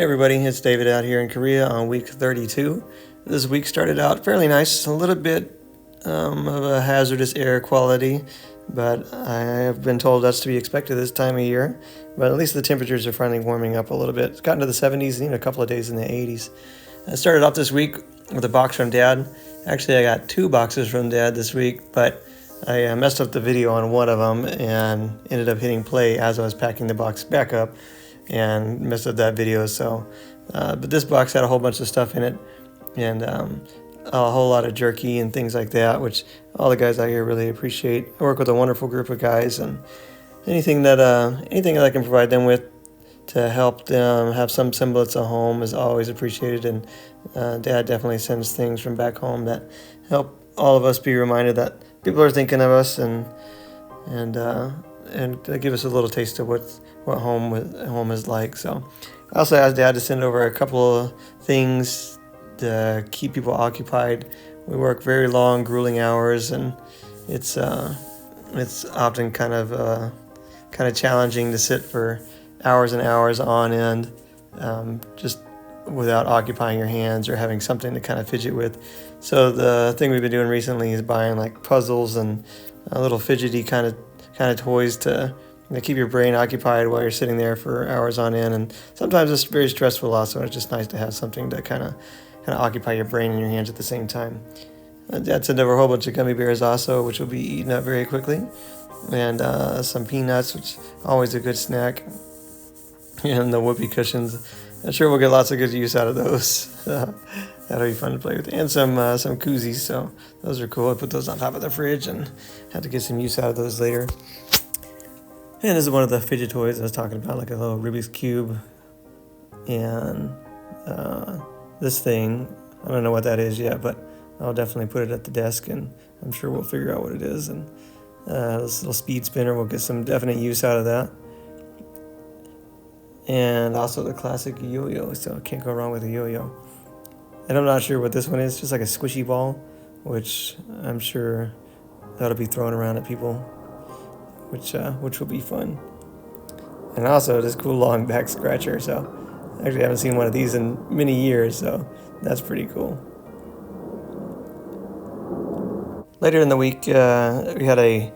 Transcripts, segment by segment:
Hey everybody, it's David out here in Korea on week 32. This week started out fairly nice, a little bit of a hazardous air quality, but I have been told that's to be expected this time of year. But at least the temperatures are finally warming up a little bit. It's gotten to the 70s and even a couple of days in the 80s. I started off this week with a box from Dad. Actually, I got 2 boxes from Dad this week, but I messed up the video on one of them and ended up hitting play as I was packing the box back up and messed up that video. So but this box had a whole bunch of stuff in it, and a whole lot of jerky and things like that, which all the guys out here really appreciate. I work with a wonderful group of guys, and anything that I can provide them with to help them have some semblance of home is always appreciated. And Dad definitely sends things from back home that help all of us be reminded that people are thinking of us, and give us a little taste of what home is like. So I also asked Dad to send over a couple of things to keep people occupied. We work very long, grueling hours, and it's often kind of challenging to sit for hours and hours on end, just without occupying your hands or having something to kind of fidget with. So the thing we've been doing recently is buying like puzzles and little fidgety kind of toys to keep your brain occupied while you're sitting there for hours on end. And sometimes it's very stressful also, and it's just nice to have something to kind of occupy your brain and your hands at the same time. Dad sent over a whole bunch of gummy bears also, which will be eaten up very quickly, and some peanuts, which is always a good snack, and the whoopee cushions. I'm sure we'll get lots of good use out of those. That'll be fun to play with. And some koozies, so those are cool. I put those on top of the fridge and had to get some use out of those later. And this is one of the fidget toys I was talking about, like a little Rubik's Cube. And this thing, I don't know what that is yet, but I'll definitely put it at the desk, and I'm sure we'll figure out what it is. And this little speed spinner, we'll get some definite use out of that. And also the classic yo-yo, so can't go wrong with a yo-yo. And I'm not sure what this one is, just like a squishy ball, which I'm sure that'll be thrown around at people, which will be fun. And also this cool long back scratcher, so I actually haven't seen one of these in many years, so that's pretty cool. Later in the week, we had a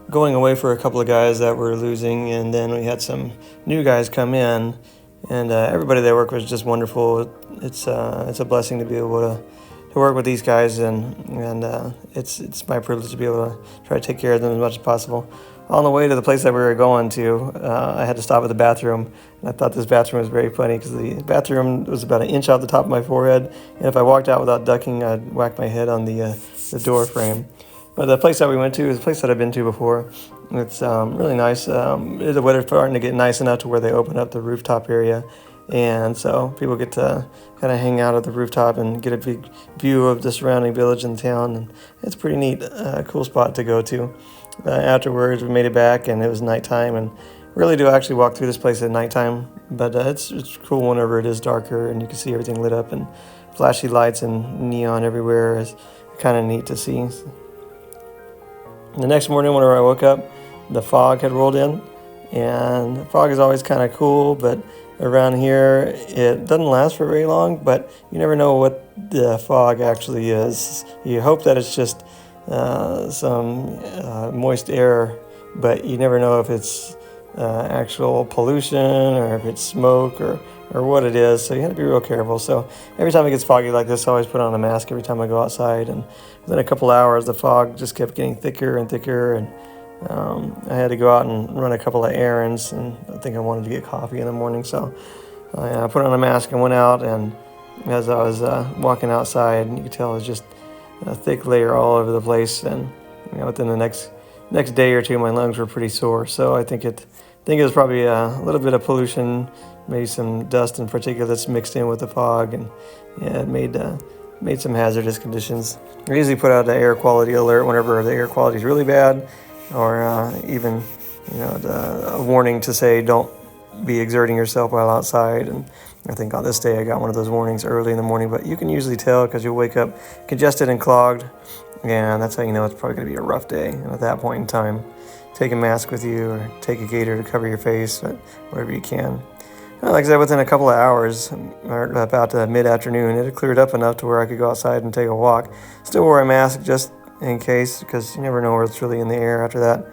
going away for a couple of guys that were losing, and then we had some new guys come in, and everybody that I work with is just wonderful. It's a blessing to be able to work with these guys, and it's my privilege to be able to try to take care of them as much as possible. On the way to the place that we were going to, I had to stop at the bathroom, and I thought this bathroom was very funny because the bathroom was about an inch off the top of my forehead, and if I walked out without ducking, I'd whack my head on the door frame. But the place that we went to is a place that I've been to before. It's really nice. The weather's starting to get nice enough to where they open up the rooftop area, and so people get to kind of hang out at the rooftop and get a big view of the surrounding village and town, and it's a pretty neat, cool spot to go to. Afterwards, we made it back, and it was nighttime, and really do actually walk through this place at nighttime, but it's cool whenever it is darker and you can see everything lit up and flashy lights and neon everywhere. Is kind of neat to see. The next morning, whenever I woke up, the fog had rolled in, and the fog is always kind of cool, but around here it doesn't last for very long, but you never know what the fog actually is. You hope that it's just some moist air, but you never know if it's actual pollution or if it's smoke or what it is, so you have to be real careful. So every time it gets foggy like this, I always put on a mask every time I go outside, and within a couple hours the fog just kept getting thicker and thicker, and I had to go out and run a couple of errands, and I think I wanted to get coffee in the morning, so I put on a mask and went out, and as I was walking outside, you could tell it was just a thick layer all over the place, and within the next day or two my lungs were pretty sore. So I think it was probably a little bit of pollution, maybe some dust and particulates mixed in with the fog, and it made some hazardous conditions. I usually put out an air quality alert whenever the air quality is really bad, or even a warning to say don't be exerting yourself while outside. And I think on this day I got one of those warnings early in the morning, but you can usually tell because you'll wake up congested and clogged, and that's how you know it's probably going to be a rough day. And at that point in time, take a mask with you or take a gaiter to cover your face, but whatever you can. Well, like I said, within a couple of hours, or about mid-afternoon, it had cleared up enough to where I could go outside and take a walk. Still wore a mask just in case, because you never know what's really in the air after that.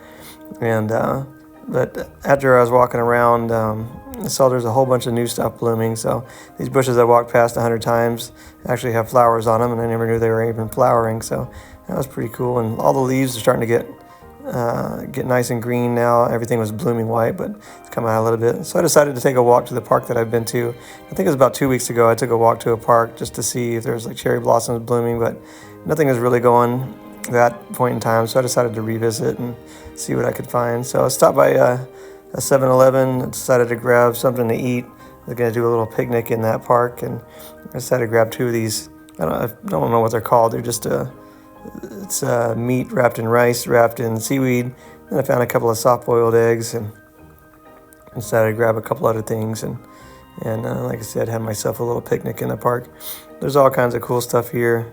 And but after I was walking around, I saw there's a whole bunch of new stuff blooming. So these bushes I walked past 100 times actually have flowers on them, and I never knew they were even flowering. So that was pretty cool. And all the leaves are starting to get nice and green now. Everything was blooming white, but it's coming out a little bit. So I decided to take a walk to the park that I've been to. I think it was about 2 weeks ago. I took a walk to a park just to see if there's like cherry blossoms blooming, but nothing was really going at that point in time. So I decided to revisit and see what I could find. So I stopped by a 7-Eleven and decided to grab something to eat. I was going to do a little picnic in that park, and I decided to grab 2 of these. I don't know what they're called. They're just it's meat wrapped in rice, wrapped in seaweed. And I found a couple of soft-boiled eggs and decided to grab a couple other things. And like I said, had myself a little picnic in the park. There's all kinds of cool stuff here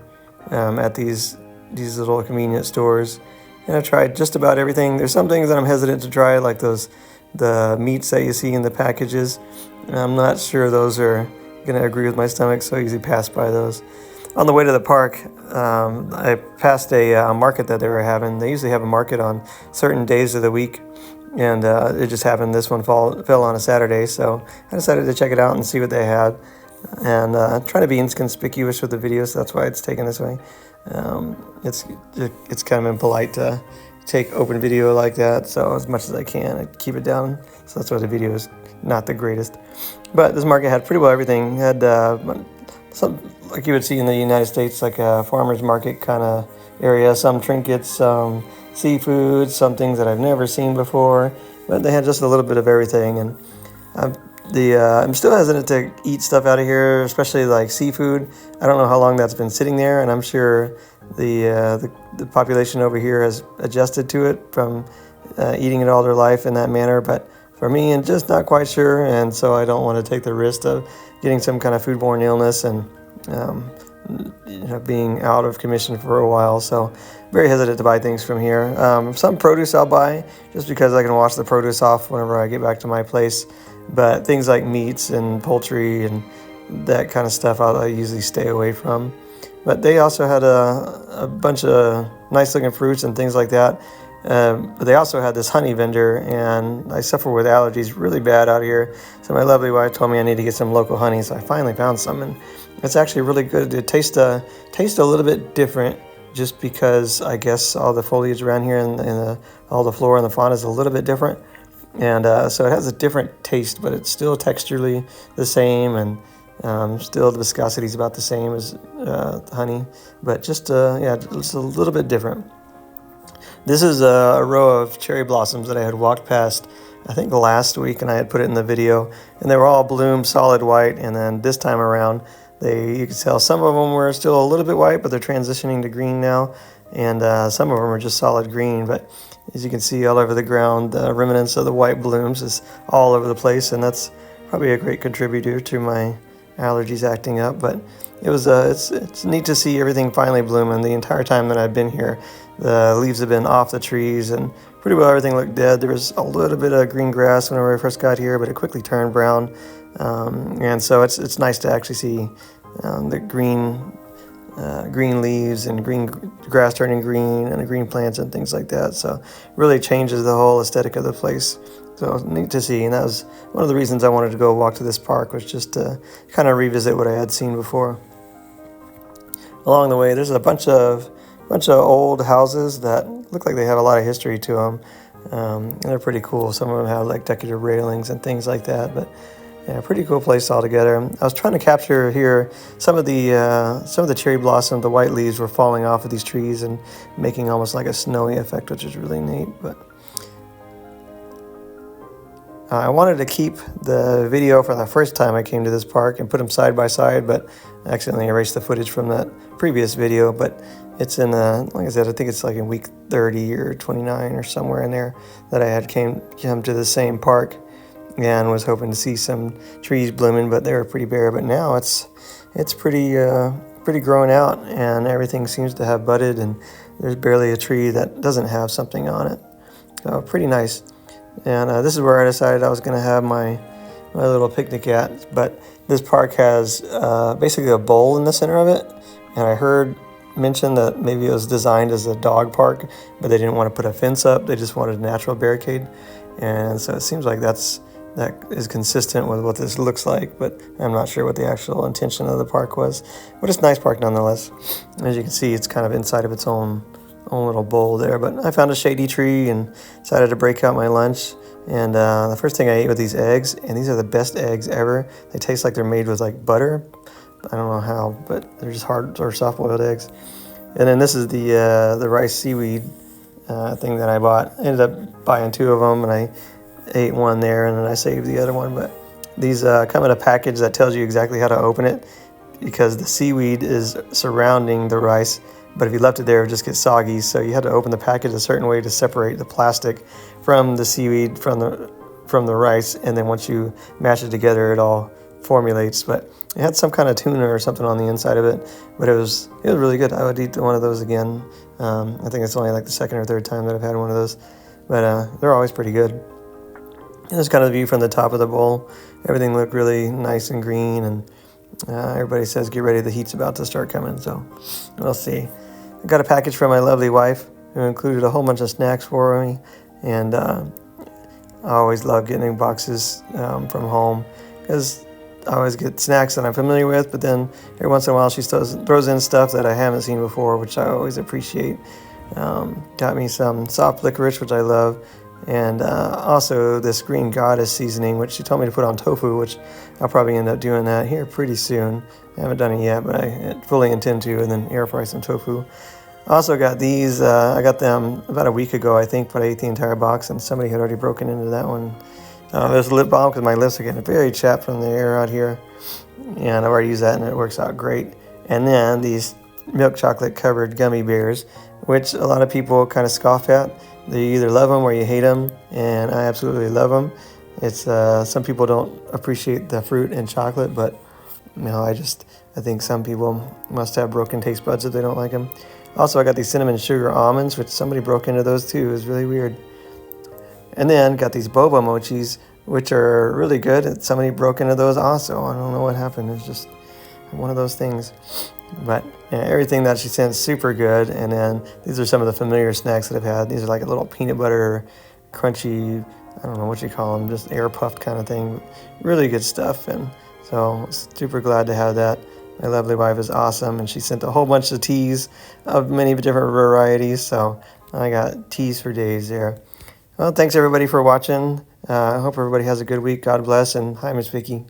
at these little convenience stores. And I've tried just about everything. There's some things that I'm hesitant to try, like the meats that you see in the packages. I'm not sure those are going to agree with my stomach, so I usually pass by those. On the way to the park, I passed a market that they were having. They usually have a market on certain days of the week, and it just happened this one fell on a Saturday, so I decided to check it out and see what they had. And trying to be inconspicuous with the video, so that's why it's taken this way. It's kind of impolite to take open video like that, so as much as I can, I keep it down. So that's why the video is not the greatest. But this market had pretty well everything. It had some, like you would see in the United States, like a farmer's market kind of area. Some trinkets, some seafood, some things that I've never seen before. But they had just a little bit of everything. And I'm still hesitant to eat stuff out of here, especially like seafood. I don't know how long that's been sitting there, and I'm sure the population over here has adjusted to it from eating it all their life in that manner. But for me, I'm just not quite sure, and so I don't want to take the risk of getting some kind of foodborne illness and being out of commission for a while. So very hesitant to buy things from here. Some produce I'll buy just because I can wash the produce off whenever I get back to my place. But things like meats and poultry and that kind of stuff I usually stay away from. But they also had a bunch of nice looking fruits and things like that. But they also had this honey vendor, and I suffer with allergies really bad out here. So my lovely wife told me I need to get some local honey, so I finally found some, and it's actually really good. It tastes a little bit different, just because I guess all the foliage around here and all the flora and the fauna is a little bit different, and so it has a different taste, but it's still texturally the same, and still the viscosity is about the same as honey, but just it's a little bit different. This is a row of cherry blossoms that I had walked past, I think last week, and I had put it in the video, and they were all bloomed solid white. And then this time around, you could tell some of them were still a little bit white, but they're transitioning to green now, and some of them are just solid green. But as you can see all over the ground, the remnants of the white blooms is all over the place, and that's probably a great contributor to my allergies acting up. But it was it's neat to see everything finally blooming. The entire time that I've been here, the leaves have been off the trees, and pretty well everything looked dead. There was a little bit of green grass whenever I first got here, but it quickly turned brown. And so it's nice to actually see the green leaves and green grass turning green and the green plants and things like that. So it really changes the whole aesthetic of the place. So neat to see, and that was one of the reasons I wanted to go walk to this park, was just to kind of revisit what I had seen before. Along the way, there's a bunch of old houses that look like they have a lot of history to them. And they're pretty cool. Some of them have like decorative railings and things like that, but yeah, pretty cool place altogether. I was trying to capture here some of the cherry blossom, the white leaves were falling off of these trees and making almost like a snowy effect, which is really neat. But I wanted to keep the video from the first time I came to this park and put them side by side, but I accidentally erased the footage from that previous video. But it's in, like I said, I think it's like in week 30 or 29 or somewhere in there that I had come to the same park and was hoping to see some trees blooming, but they were pretty bare. But now it's pretty grown out, and everything seems to have budded, and there's barely a tree that doesn't have something on it. So pretty nice. And this is where I decided I was going to have my my little picnic at. But this park has basically a bowl in the center of it, and I heard mention that maybe it was designed as a dog park, but they didn't want to put a fence up. They just wanted a natural barricade, and so it seems like that is consistent with what this looks like, but I'm not sure what the actual intention of the park was. But it's a nice park nonetheless. As you can see, it's kind of inside of its own little bowl there. But I found a shady tree and decided to break out my lunch. And the first thing I ate with these eggs, and these are the best eggs ever. They taste like they're made with like butter. I don't know how, but they're just hard or soft-boiled eggs. And then this is the rice seaweed thing that I bought. I ended up buying 2 of them, and I ate one there, and then I saved the other one. But these come in a package that tells you exactly how to open it, because the seaweed is surrounding the rice. But if you left it there, it would just get soggy. So you had to open the package a certain way to separate the plastic from the seaweed from the rice. And then once you mash it together, it all formulates. But it had some kind of tuna or something on the inside of it. But it was really good. I would eat one of those again. I think it's only like the second or third time that I've had one of those. But they're always pretty good. And this kind of view from the top of the bowl. Everything looked really nice and green, and everybody says get ready, the heat's about to start coming, so we'll see. I got a package from my lovely wife who included a whole bunch of snacks for me, and I always love getting boxes from home because I always get snacks that I'm familiar with, but then every once in a while she throws in stuff that I haven't seen before, which I always appreciate. Got me some soft licorice, which I love, and also this green goddess seasoning, which she told me to put on tofu, which I'll probably end up doing that here pretty soon. I haven't done it yet, but I fully intend to, and then air fry some tofu. I also got these, I got them about a week ago, I think, but I ate the entire box, and somebody had already broken into that one. There's a lip balm because my lips are getting very chapped from the air out here, and I've already used that, and it works out great. And then these milk chocolate covered gummy bears, which a lot of people kind of scoff at. They either love them or you hate them, and I absolutely love them. It's some people don't appreciate the fruit and chocolate, but I think some people must have broken taste buds if they don't like them. Also, I got these cinnamon sugar almonds, which somebody broke into those too. It was really weird. And then got these boba mochis, which are really good. Somebody broke into those also. I don't know what happened. It's just one of those things. But everything that she sent is super good. And then these are some of the familiar snacks that I've had. These are like a little peanut butter, crunchy, I don't know what you call them, just air puffed kind of thing. Really good stuff. And so super glad to have that. My lovely wife is awesome, and she sent a whole bunch of teas of many different varieties. So I got teas for days there. Well, thanks everybody for watching. I hope everybody has a good week. God bless, and hi, Miss Vicki.